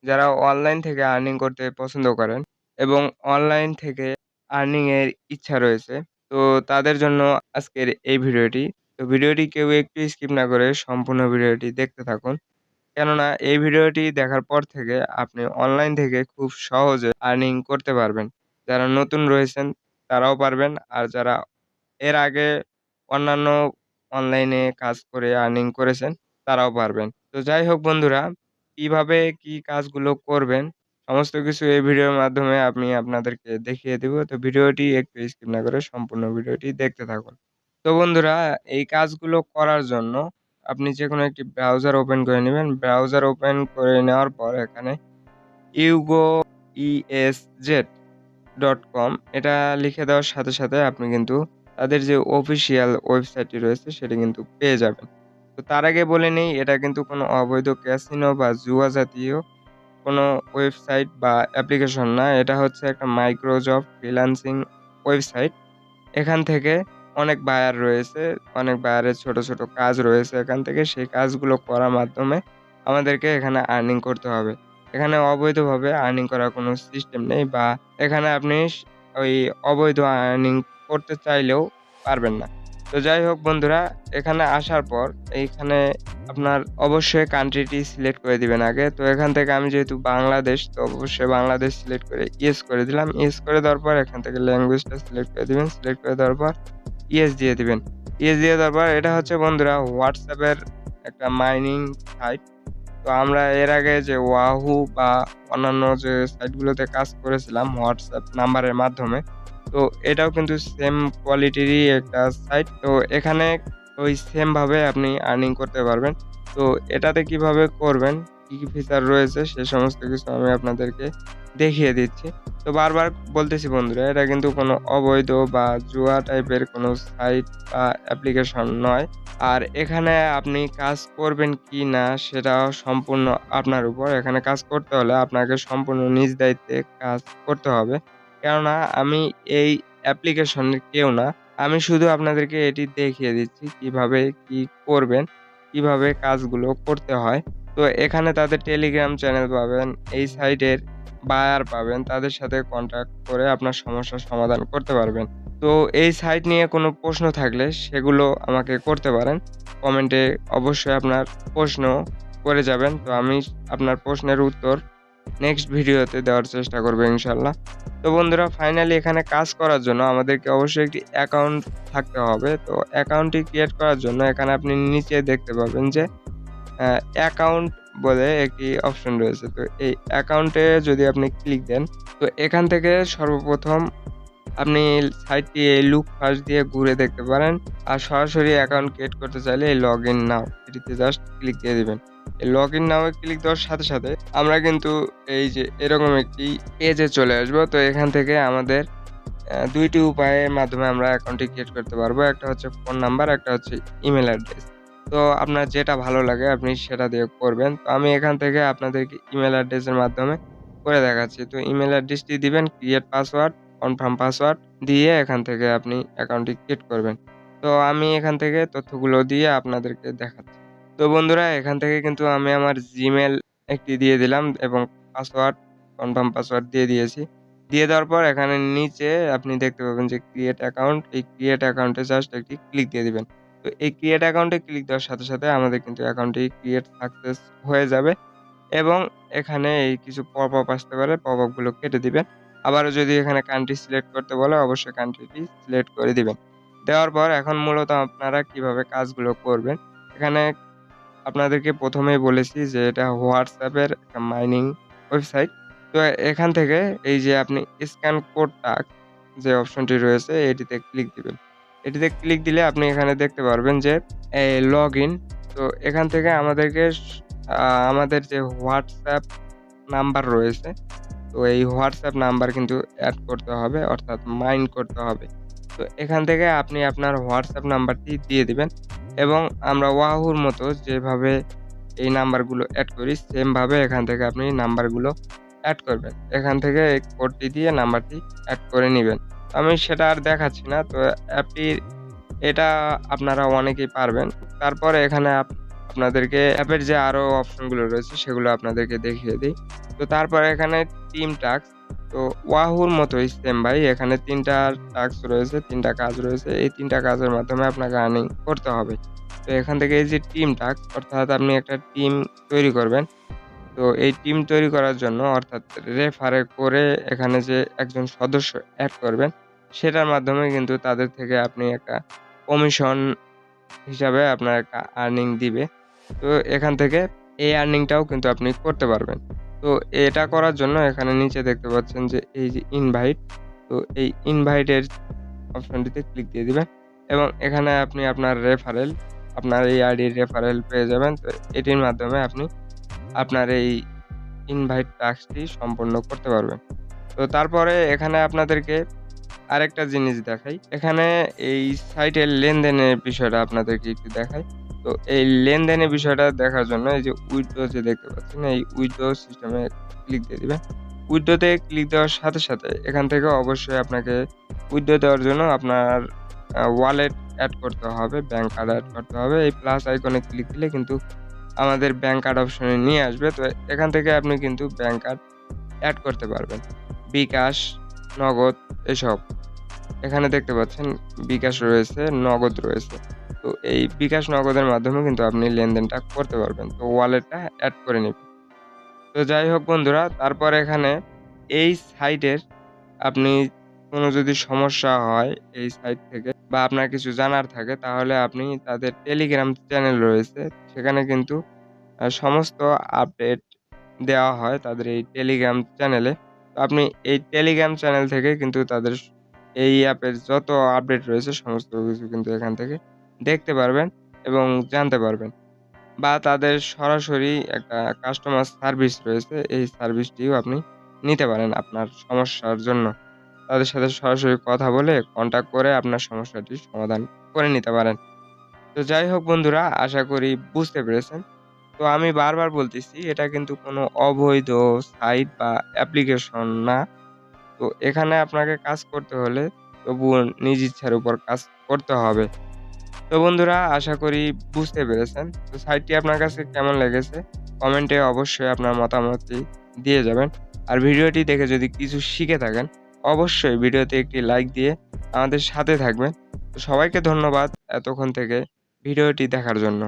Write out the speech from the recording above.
যারা অনলাইন থেকে আর্নিং করতে পছন্দ করেন এবং অনলাইন থেকে আর্নিং এর ইচ্ছা রয়েছে, তো তাদের জন্য আজকের এই ভিডিওটি। তো ভিডিওটি কেউ একটু স্কিপ না করে সম্পূর্ণ ভিডিওটি দেখতে থাকুন। কেননা এই ভিডিওটি দেখার পর থেকে আপনি অনলাইন থেকে খুব সহজে আর্নিং করতে পারবেন। যারা নতুন রয়েছেন তারাও পারবেন, আর যারা এর আগে অন্যান্য অনলাইনে কাজ করে আর্নিং করেছেন তারাও পারবেন। তো যাই হোক বন্ধুরা, কিভাবে কি কাজগুলো করবেন সমস্ত কিছু এই ভিডিওর মাধ্যমে আমি আপনাদেরকে দেখিয়ে দিব। তো ভিডিওটি একটু স্কিপ না করে সম্পূর্ণ ভিডিওটি দেখতে থাকুন। তো বন্ধুরা, এই কাজগুলো করার জন্য আপনি যেকোনো একটি ব্রাউজার ওপেন করে নিবেন। ব্রাউজার ওপেন করে নেওয়ার পর এখানে UGOESZ.com এটা লিখে দেওয়ার সাথে, সাথে আপনি কিন্তু তাদের যে অফিসিয়াল ওয়েবসাইটটি রয়েছে সেটি কিন্তু পেয়ে যাবেন। তো তার আগে বলে নেই, এটা কিন্তু কোনো অবৈধ ক্যাসিনো বা জুয়া জাতীয় কোনো ওয়েবসাইট বা অ্যাপ্লিকেশন না। এটা হচ্ছে একটা মাইক্রোজব ফ্রিল্যান্সিং ওয়েবসাইট। এখান থেকে অনেক বায়ার রয়েছে, অনেক বায়ারের ছোট, ছোট কাজ রয়েছে এখান থেকে। সেই কাজগুলো করার মাধ্যমে আমাদেরকে এখানে আর্নিং করতে হবে। এখানে অবৈধভাবে আর্নিং করার কোনো সিস্টেম নেই, বা এখানে আপনি ওই অবৈধ আর্নিং করতে চাইলেও পারবেন না। তো যাই হোক বন্ধুরা, এখানে আসার পর এইখানে আপনার অবশ্যই কান্ট্রিটি সিলেক্ট করে দিবেন আগে। তো এখান থেকে আমি যেহেতু বাংলাদেশ, তো অবশ্যই বাংলাদেশ সিলেক্ট করে ইয়েস করে দিলাম। ইয়েস করে দেওয়ার পর এখান থেকে ল্যাঙ্গুয়েজটা সিলেক্ট করে দিবেন। সিলেক্ট করে দেওয়ার পর ইয়েস দিয়ে দিবেন। ইয়েস দিয়ে দেওয়ার পর এটা হচ্ছে বন্ধুরা WhatsApp এর একটা মাইনিং সাইট। তো আমরা এর আগে যে Wahoo বা অন্যান্য যে সাইটগুলোতে কাজ করেছিলাম WhatsApp নাম্বারের মাধ্যমে, তো এটাও কিন্তু সেম কোয়ালিটিরই একটা সাইট। তো এখানে ওই সেম ভাবে আপনি আর্নিং করতে পারবেন। তো এটাতে কিভাবে করবেন, কি, কি ফিচার রয়েছে সে সমস্ত কিছু আমি আপনাদেরকে দেখিয়ে দিচ্ছি। তো বারবার বলতেছি বন্ধুরা, এটা কিন্তু কোনো অবৈধ বা জুয়া টাইপের কোনো সাইট বা অ্যাপ্লিকেশন নয়। আর এখানে আপনি কাজ করবেন কি না সেটাও সম্পূর্ণ আপনার উপর। এখানে কাজ করতে হলে আপনাকে সম্পূর্ণ নিজ দায়িত্বে কাজ করতে হবে। কেননা আমি এই অ্যাপ্লিকেশনের কেউ না। আমি শুধু আপনাদেরকে এটি দেখিয়ে দিচ্ছি কিভাবে কি করবেন, কিভাবে কাজগুলো করতে হয়। তো এখানে তাদের টেলিগ্রাম চ্যানেল পাবেন, এই সাইটের বায়ার পাবেন, তাদের সাথে কন্ট্যাক্ট করে আপনার সমস্যার সমাধান করতে পারবেন। তো এই সাইট নিয়ে কোনো প্রশ্ন থাকলে সেগুলো আমাকে করতে পারেন। কমেন্টে অবশ্যই আপনার প্রশ্ন করে যাবেন। তো আমি আপনার প্রশ্নের উত্তর নেক্সট ভিডিওতে দেওয়ার চেষ্টা করব ইনশাআল্লাহ। তো বন্ধুরা, ফাইনালি এখানে কাজ করার জন্য আমাদেরকে অবশ্যই একটি অ্যাকাউন্ট থাকতে হবে। তো অ্যাকাউন্টটি ক্রিয়েট করার জন্য এখানে আপনি নিচে দেখতে পাবেন যে অ্যাকাউন্ট বলে একটি অপশন রয়েছে। তো এই অ্যাকাউন্টে যদি আপনি ক্লিক দেন, তো এখান থেকে সর্বপ্রথম আপনি সাইটটি এই লুক ফার্স্ট দিয়ে ঘুরে দেখতে পারেন। আর সরাসরি অ্যাকাউন্ট ক্রিয়েট করতে চাইলে এই লগইন নাও এটিতে জাস্ট ক্লিক দিয়ে দিবেন। এই লগইন নাও এ ক্লিক দেওয়ার সাথে, সাথে আমরা কিন্তু এই যে এরকম একটি পেজে চলে আসবো। তো এখান থেকে আমাদের ২ টি উপায়ের মাধ্যমে আমরা অ্যাকাউন্টটি ক্রিয়েট করতে পারবো। একটা হচ্ছে ফোন নাম্বার, একটা হচ্ছে ইমেইল অ্যাড্রেস। তো আপনার যেটা ভালো লাগে আপনি সেটা দিয়ে করবেন। তো আমি এখান থেকে আপনাদেরকে ইমেইল অ্যাড্রেসের মাধ্যমে করে দেখাচ্ছি। তো ইমেইল অ্যাড্রেসটি দিবেন, ক্রিয়েট পাসওয়ার্ড, কনফার্ম পাসওয়ার্ড দিয়ে এখান থেকে আপনি অ্যাকাউন্টটি ক্রিয়েট করবেন। তো আমি এখান থেকে তথ্যগুলো দিয়ে আপনাদেরকে দেখাচ্ছি। তো বন্ধুরা, এখান থেকে কিন্তু আমি আমার জিমেইল একটি দিয়ে দিলাম এবং পাসওয়ার্ড, কনফার্ম পাসওয়ার্ড দিয়ে দিয়েছি। দিয়ে দেওয়ার পর এখানে নিচে আপনি দেখতে পাবেন যে ক্রিয়েট অ্যাকাউন্ট, এই ক্রিয়েট অ্যাকাউন্টে জাস্ট একটি ক্লিক দিয়ে দিবেন। তো এই ক্রিয়েট অ্যাকাউন্টে ক্লিক দেওয়ার সাথে, সাথে আমাদের কিন্তু অ্যাকাউন্টটি ক্রিয়েট সাকসেস হয়ে যাবে এবং এখানে এই কিছু পপআপ আসতে পারে, পপআপ গুলো কেটে দিবেন। আবারও যদি এখানে কান্ট্রি সিলেক্ট করতে বলে অবশ্যই কান্ট্রিটি সিলেক্ট করে দিবেন। দেওয়ার পর এখন মূলত আপনারা কিভাবে কাজগুলো করবেন, এখানে আপনাদেরকে ১ম এই বলেছি যে এটা WhatsApp এর একটা মাইনিং ওয়েবসাইট। তো এখান থেকে এই যে আপনি স্ক্যান কোড টাস্ক যে অপশনটি রয়েছে এটিতে ক্লিক দিবেন। এটিতে ক্লিক দিলে আপনি এখানে দেখতে পারবেন যে লগইন। তো এখান থেকে আমাদেরকে আমাদের যে WhatsApp নাম্বার রয়েছে, তো এই WhatsApp নাম্বার কিন্তু এড করতে হবে, অর্থাৎ মাইন করতে হবে। তো এখান থেকে আপনি আপনার WhatsApp নাম্বারটি দিয়ে দিবেন এবং আমরা Wahoo র মতো যেভাবে এই নাম্বারগুলো এড করি সেম ভাবে এখান থেকে আপনি নাম্বারগুলো এড করবেন। এখান থেকে এই কোডটি দিয়ে নাম্বারটি এড করে নিবেন। আমি সেটা আর দেখাচ্ছি না। তো অ্যাপটির এটা আপনারা অনেকেই পারবেন। তারপরে এখানে আপনাদেরকে অ্যাপের যে আরো অপশনগুলো রয়েছে সেগুলো আপনাদেরকে দেখিয়ে দেই। তো তারপরে এখানে টিম টাস্ক, তো ওয়াহুর মতোই সেম ভাই, এখানে ৩ টা টাস্ক রয়েছে, ৩ টা কাজ রয়েছে। এই ৩ টা কাজের মাধ্যমে আপনাকে আর্নিং করতে হবে। তো এখান থেকে এই যে টিম টাস্ক, অর্থাৎ আপনি একটা টিম তৈরি করবেন। তো এই টিম তৈরি করার জন্য অর্থাৎ রেফারে করে এখানে যে একজন সদস্য এড করবেন, সেটার মাধ্যমে কিন্তু তাদের থেকে আপনি একটা কমিশন হিসাবে আপনার একটা আর্নিং দিবে। তো এখান থেকে এই আর্নিংটাও কিন্তু আপনি করতে পারবেন। তো এটা করার জন্য এখানে নিচে দেখতে পাচ্ছেন যে এই যে ইনভাইট, তো এই ইনভাইটের অপশনটিতে ক্লিক দিয়ে দিবেন এবং এখানে আপনি আপনার রেফারেল, আপনার এই আইডির রেফারেল পেয়ে যাবেন। তো এটির মাধ্যমে আপনি আপনার এই ইনভাইট টাস্কটি সম্পন্ন করতে পারবেন। তো তারপরে এখানে আপনাদেরকে আরেকটা জিনিস দেখাই। এখানে এই সাইটের লেনদেনের বিষয়টা আপনাদেরকে একটু দেখাই। তো এই লেনদেনের বিষয়টা দেখার জন্য এই যে উইথড্র যে দেখতে পাচ্ছেন, এই উইথড্র সিস্টেমে ক্লিক দিয়ে দিবেন। উইথড্রতে ক্লিক দেওয়ার সাথে, সাথে এখান থেকে অবশ্যই আপনাকে উইথড্র দেওয়ার জন্য আপনার ওয়ালেট এড করতে হবে, ব্যাংক কার্ড এড করতে হবে। এই প্লাস আইকনে ক্লিক দিলে কিন্তু আমাদের ব্যাংক কার্ড অপশনে নিয়ে আসবে। তো এখান থেকে আপনি কিন্তু ব্যাংক কার্ড এড করতে পারবেন। বিকাশ, নগদ এসব। এখানে দেখতে পাচ্ছেন বিকাশ রয়েছে, নগদ রয়েছে। তো এই বিকাশ নগদের মাধ্যমে কিন্তু আপনি লেনদেনটা করতে পারবেন। তো ওয়ালেটটা এড করে নিবেন। তো যাই হোক বন্ধুরা, তারপর এখানে এই সাইটের আপনি কোনো যদি সমস্যা হয় এই সাইট থেকে বা আপনার কিছু জানার থাকে, তাহলে আপনি তাদের টেলিগ্রাম চ্যানেল রয়েছে। সেখানে কিন্তু সমস্ত আপডেট দেওয়া হয় তাদের এই টেলিগ্রাম চ্যানেলে। তো আপনি এই টেলিগ্রাম চ্যানেল থেকে কিন্তু তাদের এই অ্যাপের যত আপডেট রয়েছে সমস্ত কিছু কিন্তু এখান থেকে দেখতে পারবেন এবং জানতে পারবেন। বা তাদের সরাসরি একটা কাস্টমার সার্ভিস রয়েছে, এই সার্ভিসটিও আপনি নিতে পারেন আপনার সমস্যার জন্য। তাদের সাথে সরাসরি কথা বলে কন্টাক্ট করে আপনার সমস্যাটির সমাধান করে নিতে পারেন। তো যাই হোক বন্ধুরা, আশা করি বুঝতে পেরেছেন। তো আমি বারবার বলতেছি, এটা কিন্তু কোনো অবৈধ সাইট বা অ্যাপ্লিকেশন না। তো এখানে আপনাকে কাজ করতে হলে তবুও নিজ ইচ্ছার উপর কাজ করতে হবে। তো বন্ধুরা, আশা করি বুঝতে পেরেছেন। তো সাইটটি আপনার কাছে কেমন লেগেছে? কমেন্টে অবশ্যই আপনার মতামতটি দিয়ে যাবেন। আর ভিডিওটি দেখে যদি কিছু শিখে থাকেন, অবশ্যই ভিডিওতে একটি লাইক দিয়ে আমাদের সাথে থাকবেন। তো সবাইকে ধন্যবাদ এতক্ষণ থেকে ভিডিওটি দেখার জন্য।